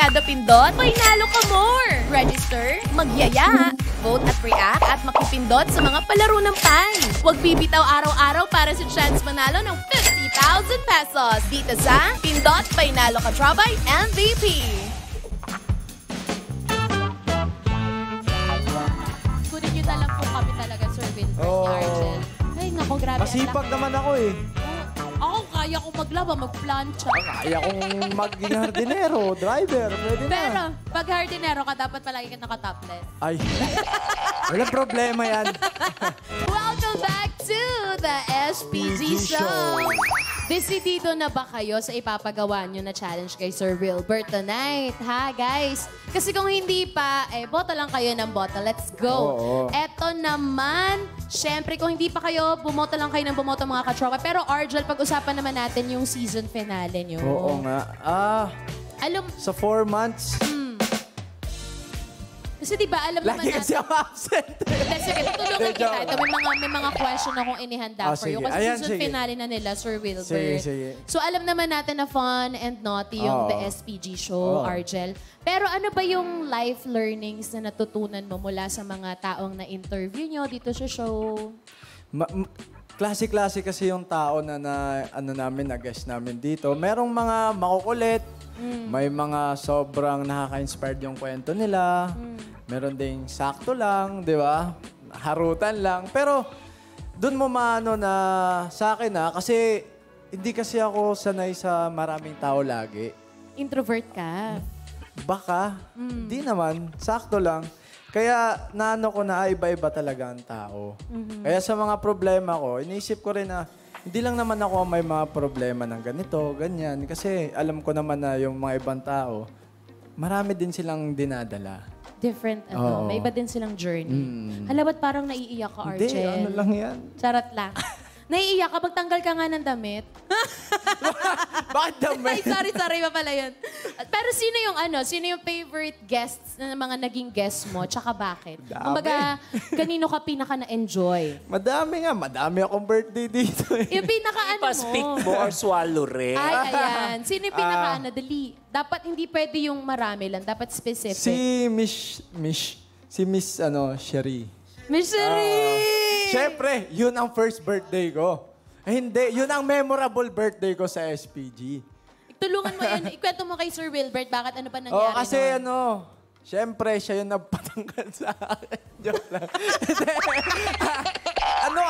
kada pindot, may nalo ka more! Register, magyaya, vote at react at makipindot sa mga palaro ng Pi. Huwag bibitaw araw-araw para sa chance manalo ng 50,000 pesos dito sa Pindot Painalo Ka Trabay MVP. Kunin nyo na lang po kami talaga, Sir Wilbert, ni Argel. Ay, naku, grabe. Masipag naman ako eh. Ako, kaya kong maglaba, magplancha. Kaya kong maging hardinero, driver, pwede na. Pero, pag hardinero ka, dapat palagi ka naka-topless. Ay, walang problema yan. Welcome back to the SPG Show! Decidido na ba kayo sa ipapagawa nyo na challenge kay Sir Wilbert tonight? Ha, guys? Kasi kung hindi pa, boto lang kayo ng boto. Let's go! Eto naman, syempre, kung hindi pa kayo, bumoto lang kayo ng bumoto mga katropa. Pero Argel, pag-usapan naman natin yung season finale nyo. Oo nga. Alam, sa 4 months, kasi diba, alam naman lagi kasi natin. ako absent. Sige, tutulungan kita. Ito, may mga question akong inihanda for you. Kasi Ayan, season finale na nila, Sir Wilbert. Sige. So, alam naman natin na fun and naughty yung The SPG Show, Argel. Pero ano ba yung life learnings na natutunan mo mula sa mga taong na-interview nyo dito sa show? Klase-klase kasi yung tao na na-guest namin dito. Merong mga makukulit, may mga sobrang nakaka-inspired yung kwento nila. Meron ding sakto lang, di ba? Harutan lang. Pero doon mo maano na sa akin kasi hindi kasi ako sanay sa maraming tao lagi. Introvert ka? Baka. Di naman. Sakto lang. Kaya naano ko na iba-iba talaga ang tao. Kaya sa mga problema ko, iniisip ko rin na hindi lang naman ako may mga problema ng ganito, ganyan. Kasi alam ko naman na yung mga ibang tao, marami din silang dinadala. Different, may iba din silang journey. Hala, ba't parang naiiyak ka, Argel? Hindi, ano lang yan. Charot lang. Naiiyak ka, magtanggal ka nga ng damit. Bakit damit? Ay, sorry pa pala yun. Pero sino yung favorite guests na mga naging guests mo, tsaka bakit? Dami. Kumbaga, kanino ka pinaka na-enjoy? Madami akong birthday dito eh. Yung pinaka Pa-speak mo or swallow rin. Ay, ayan. Sino yung pinaka dali? Dapat hindi pwede yung marami lang, dapat specific. Si Miss Sherry. Miss Sherry! Siyempre, yun ang first birthday ko. Hindi, yun ang memorable birthday ko sa SPG. Tulungan mo yan. Ikwento mo kay Sir Wilbert, bakit ano pa nangyari kasi noon? siyempre, siya yung nagpatanggal sa akin. Joke lang.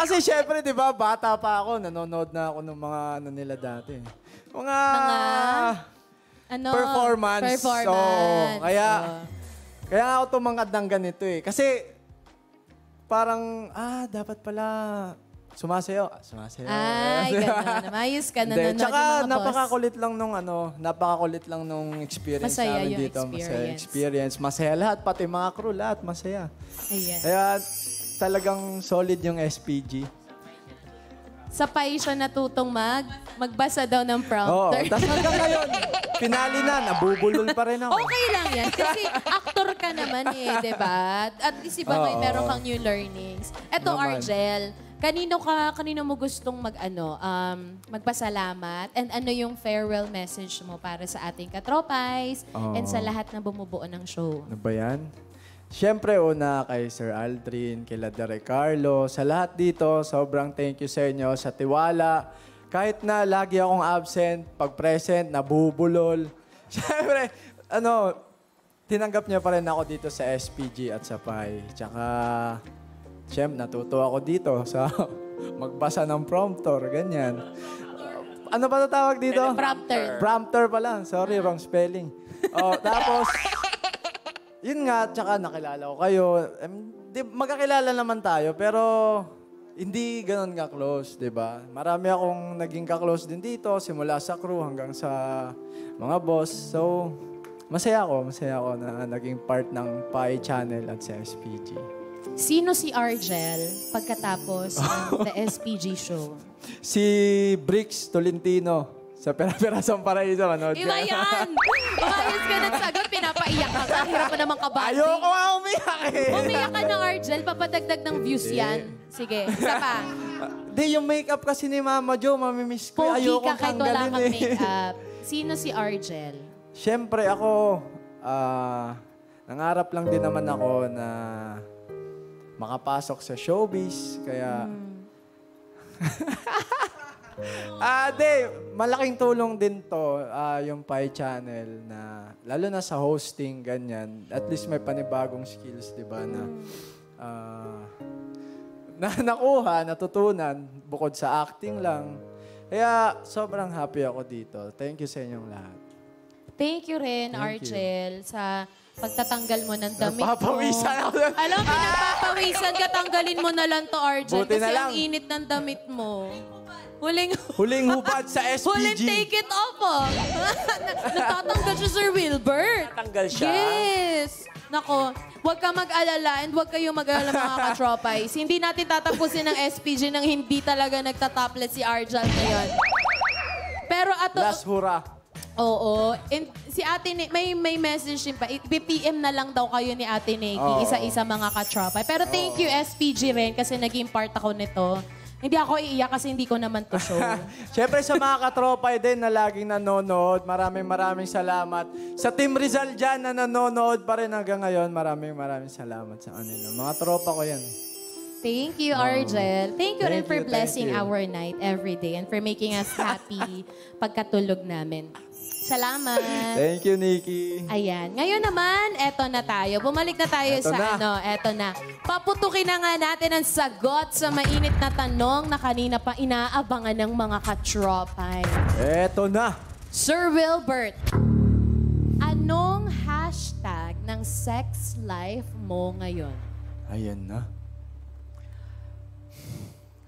Kasi siyempre, di ba, bata pa ako, nanonood na ako ng mga nila dati. Mga performance. So, kaya ako tumangad ng ganito eh. Kasi, parang, dapat pala sumasayaw. Ay, gano'n. Mayos ka, nanonood yung mga boss. Napakakulit lang nung experience Masaya namin yung dito. Masaya experience. Masaya lahat, pati mga crew, lahat masaya. Ayan. Kaya talagang solid yung SPG. Sa Pi siya natutong magbasa daw ng prompter. Tapos hanggang ngayon, pinali na, nabubulol pa rin ako. Okay lang yan. Kasi actor ka naman di ba? At least iba meron kang new learnings. Eto, Argel, kanino mo gustong magpasalamat? And ano yung farewell message mo para sa ating katropays and sa lahat na bumubuo ng show? Ano ba yan? Siyempre, una kay Sir Aldrin, kay Derek Carlo, sa lahat dito, sobrang thank you sa inyo, sa tiwala. Kahit na lagi akong absent, pag present, nabubulol. Siyempre, tinanggap niya pa rin ako dito sa SPG at sa Pi. Tsaka, siyempre, natuto ako dito sa magbasa ng prompter, ganyan. Ano ba tawag dito? Prompter. Prompter pala. Sorry, wrong spelling. Tapos, yun nga, tsaka nakilala ko kayo. Magkakilala naman tayo, pero hindi ganun ka-close, di ba? Marami akong naging ka-close din dito, simula sa crew hanggang sa mga boss. So, masaya ako na naging part ng Pi Channel at sa SPG. Sino si Argel pagkatapos ng The SPG Show? Si Brix Tolentino. Sa Pera-Perasong Paraiso, manood ka. Iba yan! Umayos ka nagsagot, pinapaiyak ka. Kahirap pa naman kabati. Ayoko nga umiyak eh. Umiyak ka ng Argel, papadagdag ng views yan. Sige, isa pa. Di, yung makeup kasi ni Mama Jo, mamimiss ko. Pogi Ayoko ka kahit wala tanggalin kang eh. makeup. Sino si Argel? Siyempre ako, nangarap lang din naman ako na makapasok sa showbiz. Kaya, malaking tulong din to, yung Pi Channel na, lalo na sa hosting, ganyan. At least may panibagong skills, di ba, na nakuha, natutunan, bukod sa acting lang. Kaya sobrang happy ako dito. Thank you sa inyong lahat. Thank you rin, Argel, sa pagtatanggal mo ng damit mo. Napapawisan ako. Alam mo, pinagpapawisan ka, tanggalin mo na lang to, Argel. Buti kasi na lang. ang init ng damit mo. Huling hubad sa SPG. Huling take it off, oh. Natatanggal siya, Sir Wilbert. Natanggal siya? Yes. Nako, huwag ka mag-alala and huwag kayong mag-alala mga katropais. Hindi natin tatapusin ng SPG nang hindi talaga nagtatopless si Argel ngayon. Pero Last hurrah. Oo. And si Ate may message din pa. I-PM na lang daw kayo ni Ate Nikki, isa-isa mga katropay. Pero thank you SPG rin kasi naging part ako nito. Hindi ako iiyak kasi hindi ko naman to show. Siyempre sa mga katropay din na laging nanonood, maraming salamat. Sa Team Rizal dyan na nanonood pa rin hanggang ngayon, maraming salamat sa kanila. Mga tropa ko yan. Thank you, Argel. Thank you rin for Thank blessing you. our night every day and for making us happy pagkatulog namin. Salamat. Thank you, Nikki. Ayan. Ngayon naman, eto na tayo. Bumalik na tayo Eto sa na. eto na. Paputukin na nga natin ang sagot sa mainit na tanong na kanina pa inaabangan ng mga katropay. Eto na. Sir Wilbert, anong hashtag ng sex life mo ngayon? Ayan na.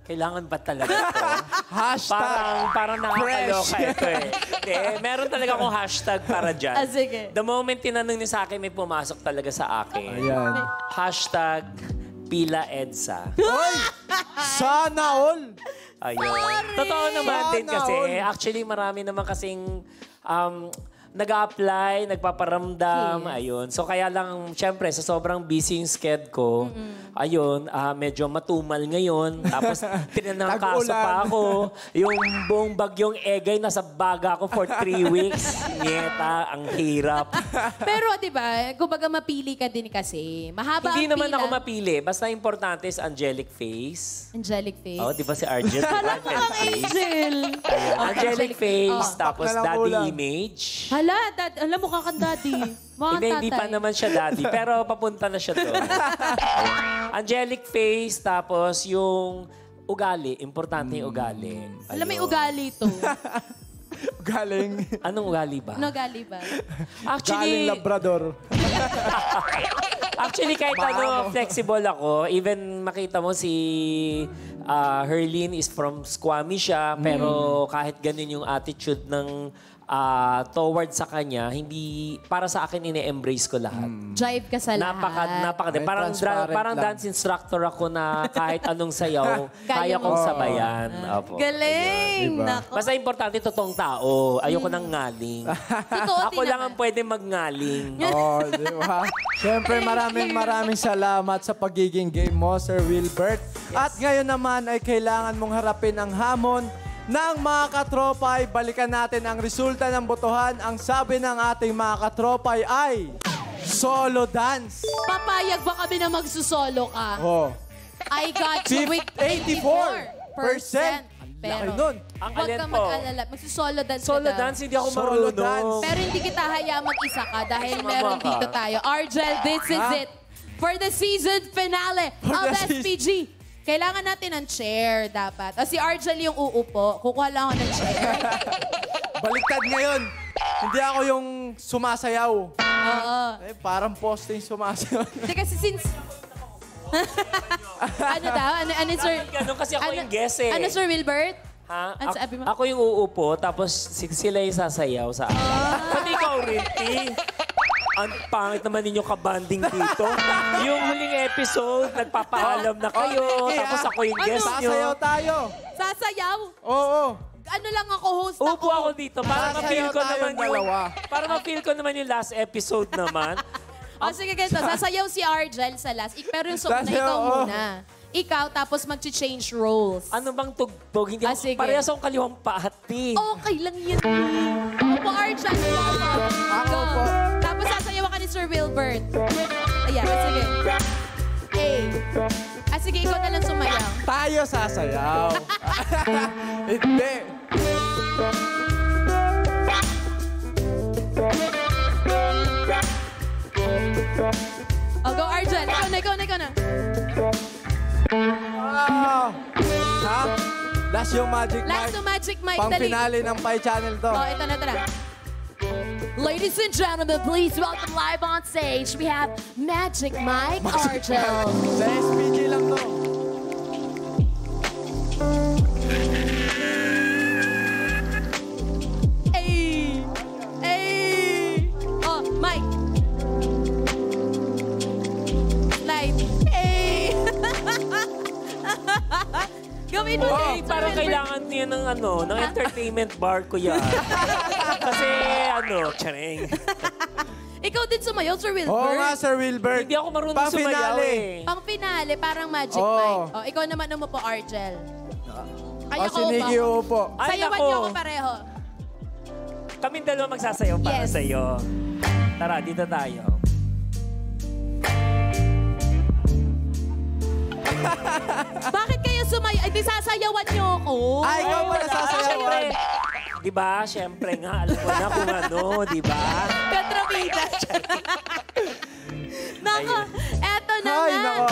Kailangan ba talaga ito? Hashtag Parang nakakaloka ito eh. Hindi, meron talaga akong hashtag para dyan. Sige. The moment tinanong niyo sa akin, may pumasok talaga sa akin. Ayan. Hashtag Pila Edsa. Hoy! Sana all! Ayun. Totoo naman din Sana kasi. all. Actually, marami naman kasing nag-a-apply, nagpaparamdam, ayun. So kaya lang, syempre, sa sobrang busy yung sked ko, ayun, medyo matumal ngayon. Tapos, tinanangkaso pa ako. Yung buong bagyong Egay, nasa baga ako for 3 weeks. Nyeta, ang hirap. Pero, di ba, kumbaga mapili ka din kasi. Mahaba Hindi ang naman pila. ako mapili. Basta importante is angelic face. Angelic face. Oh, di ba si Argel? Hala ko ang angel. Ayun, angelic face, Oh. tapos Pak na lang daddy kulang. image. Hala, alam mo kang daddy. Mga Hindi pa naman siya daddy, pero papunta na siya doon. Angelic face, tapos yung ugali. Importante yung ugali. Alam, may ugali to. Galing. Anong ugali ba? Ano ugali ba? Galing Labrador. Actually, kahit flexible ako. Even makita mo si Herlene is from Squamish siya, pero kahit ganun yung attitude ng towards sa kanya, hindi, para sa akin, ine-embrace ko lahat. Jive ka sa lahat. May transparent Parang lang. dance instructor ako na kahit anong sayaw, kaya kong sabayan. Opo. Galing! Diba? Nako. Basta importante, totoong tao. Ayoko nang ngaling. Ikaw, Ako lang ang pwede magngaling. Oh, di ba? Siyempre, maraming salamat sa pagiging game mo, Sir Wilbert. At ngayon naman ay kailangan mong harapin ang hamon ng mga katropay. Balikan natin ang resulta ng botohan. Ang sabi ng ating mga katropay ay solo dance. Papayag ba kami na magsusolo ka? Oh. I got you with 84%. Pero, nun. Ang huwag alin kang po? mag-alala. Magsusolo dance Solo ka daw. dance, hindi ako Solo marunong. dance. Pero hindi kita hayaan mag-isa ka dahil Sumama meron ka. dito tayo. Argel, this is it. For the season finale For of the SPG. Kailangan natin ng chair dapat. O si Argel yung uupo. Kukuha lang ako ng chair. Baliktad ngayon. Hindi ako yung sumasayaw. Oo. Eh, parang posting sumasayaw. Hindi kasi since... ano daw? Ano, sir? Ganun kasi ako yung guest eh. Ano, Sir Wilbert? Ha? Ano sabi mo? Ako yung uupo, tapos sila yung sasayaw sa akin. Pati ikaw rin, T. Ang pangit naman ninyo kabanding dito. Yung huling episode, nagpapaalam na kayo, Okay, tapos ako yung guest nyo. Sasayaw tayo. Sasayaw? Oo. Ano lang ako, host Upo ako dito para ma-feel ko Sasayaw naman tayong yung... dalawa. Para ma-feel ko naman yung last episode naman. O sige, ganito. Sasayaw si Argel sa last. Pero yung song na Sasayaw, ikaw oh. muna. Ikaw, tapos mag-change roles. Ano bang tugtog? Hindi ako, sige. parehas akong kaliwang pati. Okay lang yan. Opo, Argel. Ako po. Tapos sasayaw Wilbert. Ayan, sige. Sige, ikaw na lang sumayaw. Tayo sasayaw. Hindi. Oh, go Arjel. Ikaw na. Ha? Last yung Magic Mike. Last yung Magic Mike. Pang Dali. finale ng Pi Channel to. Oh, ito na. Ladies and gentlemen, please welcome live on stage. We have Magic Mike Arjel. Sa SPG lang to. Oh, Mike. Slide. Gawin mo Hey, din. parang kailangan niya ng ng entertainment bar ko yan. Kasi chareng. Ikaw din sumayaw, Sir Wilbert. Oo nga, Sir Wilbert. Hindi ako marunong sumayaw eh. Pang finale, parang Magic Oo. Mike. Oh, ikaw naman umupo, Arjel. Kaya Si Nikki upo. Ay, Sayawan nako. niyo ako pareho. Kaming dalawa magsasayaw para Yes. sa'yo. Tara, dito tayo. Bakit kayo sumayaw? Ay, di sasayawan niyo ako. Ay, ikaw pala sasayawan. Di ba? Siyempre nga, alam mo na kung di ba? Kontrabida. Nako, eto na Ay, nga. nako.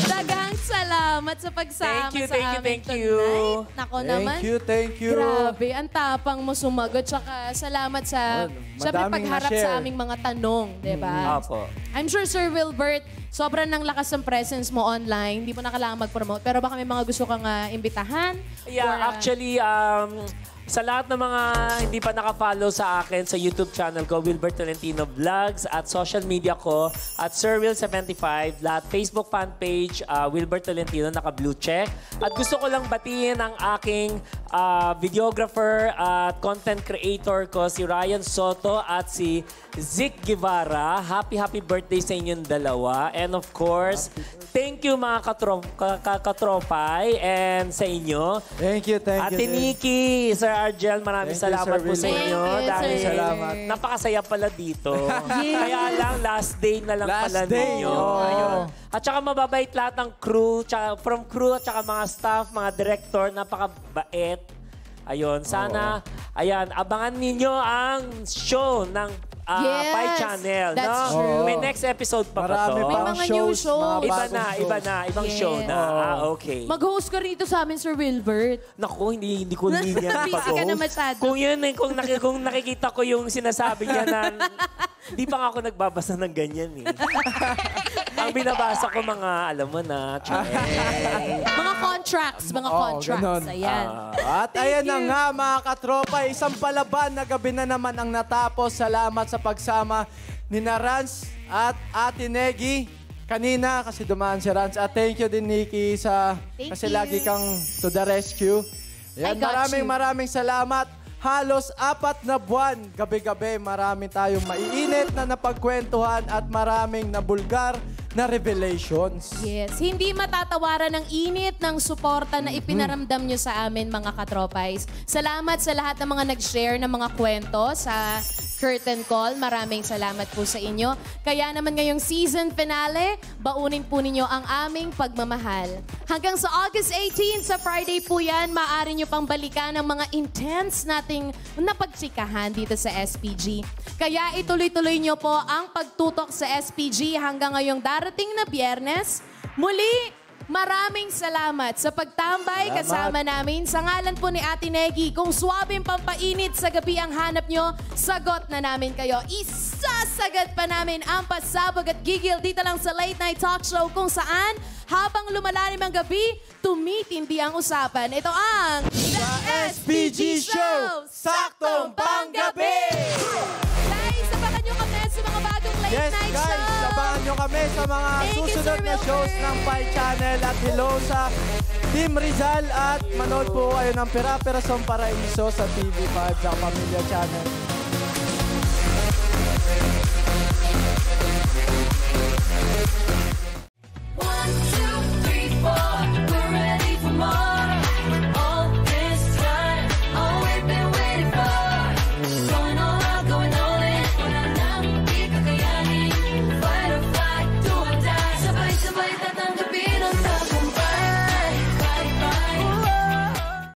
Daghang salamat sa pagsama Thank you, sa thank you, amin thank tonight. you. Nako naman. Thank you. Grabe, ang tapang mo sumagot. Tsaka salamat sa, syempre, madaming pagharap na-share. sa aming mga tanong, di ba? Opo. I'm sure, Sir Wilbert, sobrang ng lakas ng presence mo online. Hindi mo na kailangan mag-promote. Pero baka may mga gusto kang imbitahan? Yeah, Or, actually, sa lahat ng mga hindi pa naka-follow sa akin sa YouTube channel ko, Wilbert Tolentino Vlogs, at social media ko, at SirWill75, lahat Facebook fan page, Wilbert Tolentino, naka-blue check. At gusto ko lang batiin ang aking videographer at content creator ko, si Ryan Soto at si Zic Guevara. Happy birthday sa inyong dalawa. And of course, thank you mga katropay and sa inyo. Thank you. Ate Nikki, Sir Arjel, maraming Thank you, salamat Sir po sa Wilbert. inyo. Thank you, Dahil sir. Salamat. napakasaya pala dito. Yes. Kaya lang, last day na lang Last pala day, ninyo. oo. Ayun. At saka mababait lahat ng crew, from crew at saka mga staff, mga director, napakabait. Ayun, sana, abangan ninyo ang show ng Yes, Pi Channel. that's no? true. May next episode pa Marami ba to? May pang mga new shows, shows. mga Iba bagong na, shows. ibang Yes. show na. Okay. Mag-host ka rito sa amin, Sir Wilbert. Naku, hindi ko niya Busy ka na masyado. Kung yun, kung nakikita ko yung sinasabi niya na, di pa nga ako nagbabasa ng ganyan eh. Ang binabasa ko mga, alam mo na, Mga contracts. ganon. Ayan. At ayan na nga mga katropa, isang palaban na gabi na naman ang natapos. Salamat sa pagsama ni Rans at Ate Negi kanina kasi dumaan si Rans. At thank you din Nikki kasi you. lagi kang to the rescue. I Ayan, got you. maraming salamat. Halos 4 na buwan, gabi-gabi, marami tayong maiinit na napagkwentuhan at maraming nabulgar na revelations. Yes, hindi matatawaran ng init ng suporta na ipinaramdam nyo sa amin mga katropais. Salamat sa lahat ng mga nag-share ng mga kwento sa Curtain Call. Maraming salamat po sa inyo. Kaya naman ngayong season finale, baunin po ninyo ang aming pagmamahal. Hanggang sa August 18 sa Friday po yan, maaari nyo pang balikan ang mga intense nating napagtsikahan dito sa SPG. Kaya ituloy-tuloy nyo po ang pagtutok sa SPG hanggang ngayong darating na Biyernes. Muli, maraming salamat sa pagtambay kasama namin. Sa ngalan po ni Ate Negi, kung swabing pampainit sa gabi ang hanap nyo, sagot na namin kayo. Isasagad pa namin ang pasabog at gigil dito lang sa Late Night Talk Show kung saan habang lumalalim ang gabi, tumitindi ang usapan. Ito ang The SPG Show! Saktong Panggabi! Guys, abangan nyo kami sa mga bagong Late Yes, Night guys, Show! abangan nyo kami sa mga Thank you, susunod Sir na Wilbert. shows ng Pi Channel. At hello sa Team Rizal at manood po kayo ng Pera-Pera Som Paraiso sa TV5 sa Pamilya Channel.